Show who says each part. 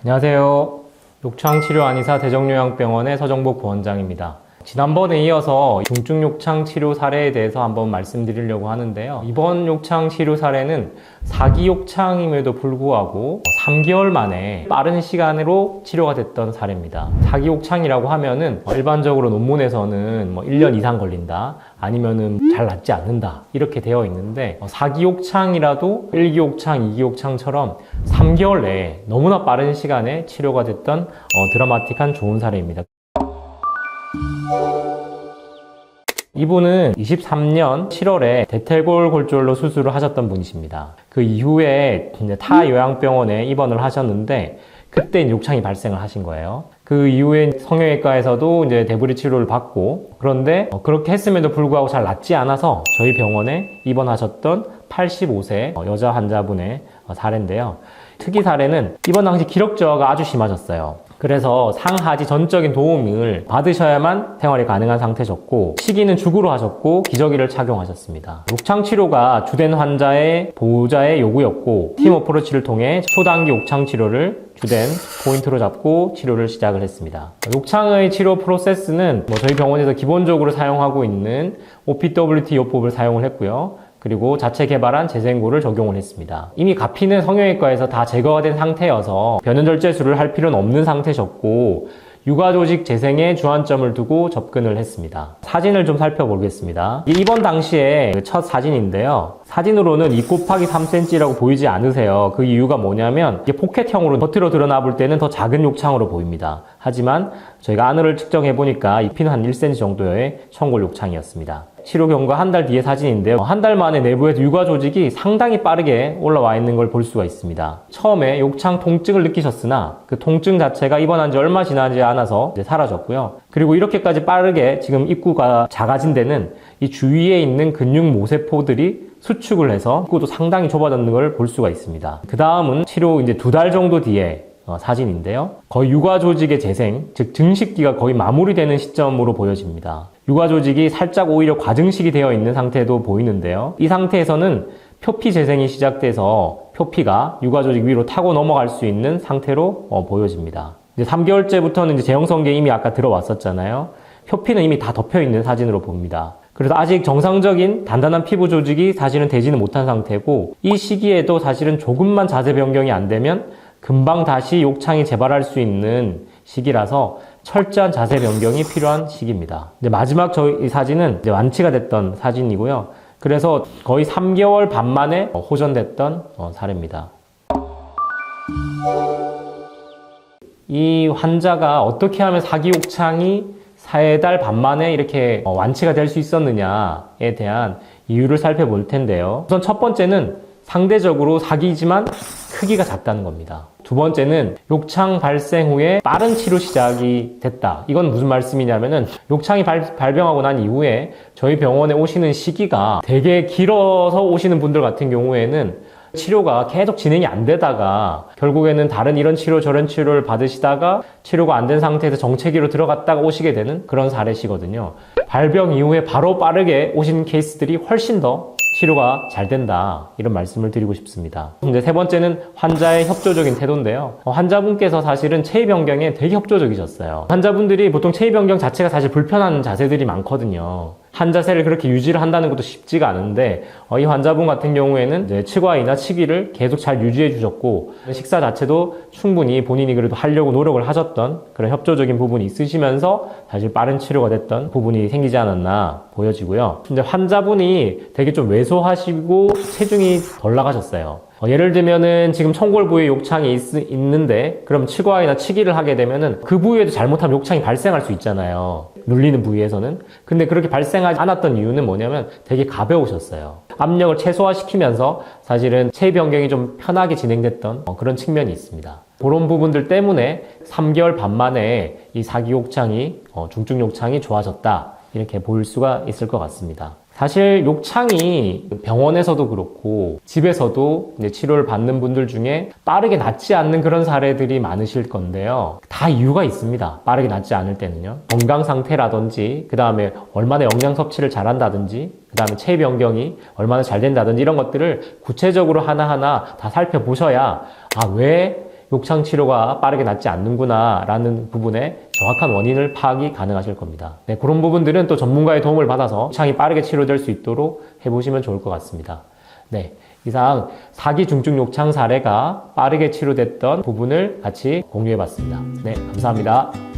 Speaker 1: 안녕하세요. 욕창치료한의사 대정요양병원의 서정복 부원장입니다. 지난번에 이어서 중증 욕창 치료 사례에 대해서 한번 말씀드리려고 하는데요. 이번 욕창 치료 사례는 4기 욕창임에도 불구하고 3개월 만에 빠른 시간으로 치료가 됐던 사례입니다. 4기 욕창이라고 하면은 일반적으로 논문에서는 1년 이상 걸린다, 아니면은 잘 낫지 않는다, 이렇게 되어 있는데 4기 욕창이라도 1기 욕창, 2기 욕창처럼 3개월 내에 너무나 빠른 시간에 치료가 됐던 드라마틱한 좋은 사례입니다. 이분은 23년 7월에 대퇴골 골절로 수술을 하셨던 분이십니다. 그 이후에 타 요양병원에 입원을 하셨는데 그때 욕창이 발생을 하신 거예요. 그 이후에 성형외과에서도 이제 대부리 치료를 받고, 그런데 그렇게 했음에도 불구하고 잘 낫지 않아서 저희 병원에 입원하셨던 85세 여자 환자분의 사례인데요. 특이 사례는 입원 당시 기력 저하가 아주 심하셨어요. 그래서 상하지 전적인 도움을 받으셔야만 생활이 가능한 상태셨고, 시기는 죽으로 하셨고 기저귀를 착용하셨습니다. 욕창 치료가 주된 환자의 보호자의 요구였고, 팀 어프로치를 통해 초단기 욕창 치료를 주된 포인트로 잡고 치료를 시작을 했습니다. 욕창의 치료 프로세스는 저희 병원에서 기본적으로 사용하고 있는 OPWT 요법을 사용을 했고요. 그리고 자체 개발한 재생고를 적용을 했습니다. 이미 가피는 성형외과에서 다 제거가 된 상태여서 변연절제술을 할 필요는 없는 상태셨고, 육아조직 재생에 주안점을 두고 접근을 했습니다. 사진을 좀 살펴보겠습니다. 입원 당시에 첫 사진인데요. 사진으로는 2 곱하기 3cm라고 보이지 않으세요. 그 이유가 뭐냐면 이게 포켓형으로 겉으로 드러나 볼 때는 더 작은 욕창으로 보입니다. 하지만 저희가 안으로 측정해 보니까 이 피는 한 1cm 정도의 청골 욕창이었습니다. 치료 경과 한 달 뒤의 사진인데요. 한 달 만에 내부에서 육아 조직이 상당히 빠르게 올라와 있는 걸 볼 수가 있습니다. 처음에 욕창 통증을 느끼셨으나 그 통증 자체가 입원한 지 얼마 지나지 않아서 이제 사라졌고요. 그리고 이렇게까지 빠르게 지금 입구가 작아진 데는 이 주위에 있는 근육 모세포들이 수축을 해서 입구도 상당히 좁아졌는 걸 볼 수가 있습니다. 그 다음은 치료 이제 2달 정도 뒤에 사진인데요. 거의 육아 조직의 재생, 즉 증식기가 거의 마무리되는 시점으로 보여집니다. 육아 조직이 살짝 오히려 과증식이 되어 있는 상태도 보이는데요. 이 상태에서는 표피 재생이 시작돼서 표피가 육아 조직 위로 타고 넘어갈 수 있는 상태로 보여집니다. 이제 3개월째부터는 이제 제형성계 이미 아까 들어왔었잖아요. 표피는 이미 다 덮여 있는 사진으로 봅니다. 그래서 아직 정상적인 단단한 피부 조직이 사실은 되지는 못한 상태고, 이 시기에도 사실은 조금만 자세 변경이 안 되면 금방 다시 욕창이 재발할 수 있는 시기라서 철저한 자세 변경이 필요한 시기입니다. 이제 마지막 이 사진은 이제 완치가 됐던 사진이고요. 그래서 거의 3개월 반 만에 호전됐던 사례입니다. 이 환자가 어떻게 하면 4기 욕창이 4달 반 만에 이렇게 완치가 될 수 있었느냐에 대한 이유를 살펴볼 텐데요. 우선 첫 번째는 상대적으로 4기지만 크기가 작다는 겁니다. 두 번째는 욕창 발생 후에 빠른 치료 시작이 됐다. 이건 무슨 말씀이냐면은 욕창이 발병하고 난 이후에 저희 병원에 오시는 시기가 되게 길어서 오시는 분들 같은 경우에는 치료가 계속 진행이 안 되다가 결국에는 다른 이런 치료 저런 치료를 받으시다가 치료가 안 된 상태에서 정체기로 들어갔다가 오시게 되는 그런 사례시거든요. 발병 이후에 바로 빠르게 오신 케이스들이 훨씬 더 치료가 잘 된다, 이런 말씀을 드리고 싶습니다. 이제 세 번째는 환자의 협조적인 태도인데요. 환자분께서 사실은 체위 변경에 되게 협조적이셨어요. 환자분들이 보통 체위 변경 자체가 사실 불편한 자세들이 많거든요. 한 자세를 그렇게 유지를 한다는 것도 쉽지가 않은데 이 환자분 같은 경우에는 이제 치과이나 치기를 계속 잘 유지해 주셨고, 식사 자체도 충분히 본인이 그래도 하려고 노력을 하셨던 그런 협조적인 부분이 있으시면서 사실 빠른 치료가 됐던 부분이 생기지 않았나 보여지고요. 근데 환자분이 되게 좀 왜소하시고 체중이 덜 나가셨어요. 예를 들면은 지금 청골 부위에 욕창이 있는데 그럼 치과이나 치기를 하게 되면은 그 부위에도 잘못하면 욕창이 발생할 수 있잖아요. 눌리는 부위에서는. 근데 그렇게 발생하지 않았던 이유는 뭐냐면 되게 가벼우셨어요. 압력을 최소화시키면서 사실은 체위 변경이 좀 편하게 진행됐던 그런 측면이 있습니다. 그런 부분들 때문에 3개월 반 만에 이 4기 욕창이 중증 욕창이 좋아졌다, 이렇게 볼 수가 있을 것 같습니다. 사실 욕창이 병원에서도 그렇고 집에서도 이제 치료를 받는 분들 중에 빠르게 낫지 않는 그런 사례들이 많으실 건데요. 다 이유가 있습니다. 빠르게 낫지 않을 때는요. 건강 상태라든지, 그 다음에 얼마나 영양 섭취를 잘한다든지, 그 다음에 체위 변경이 얼마나 잘 된다든지, 이런 것들을 구체적으로 하나하나 다 살펴보셔야 왜 욕창 치료가 빠르게 낫지 않는구나 라는 부분에 정확한 원인을 파악이 가능하실 겁니다. 네, 그런 부분들은 또 전문가의 도움을 받아서 욕창이 빠르게 치료될 수 있도록 해보시면 좋을 것 같습니다. 네, 이상 4기 중증 욕창 사례가 빠르게 치료됐던 부분을 같이 공유해봤습니다. 네, 감사합니다.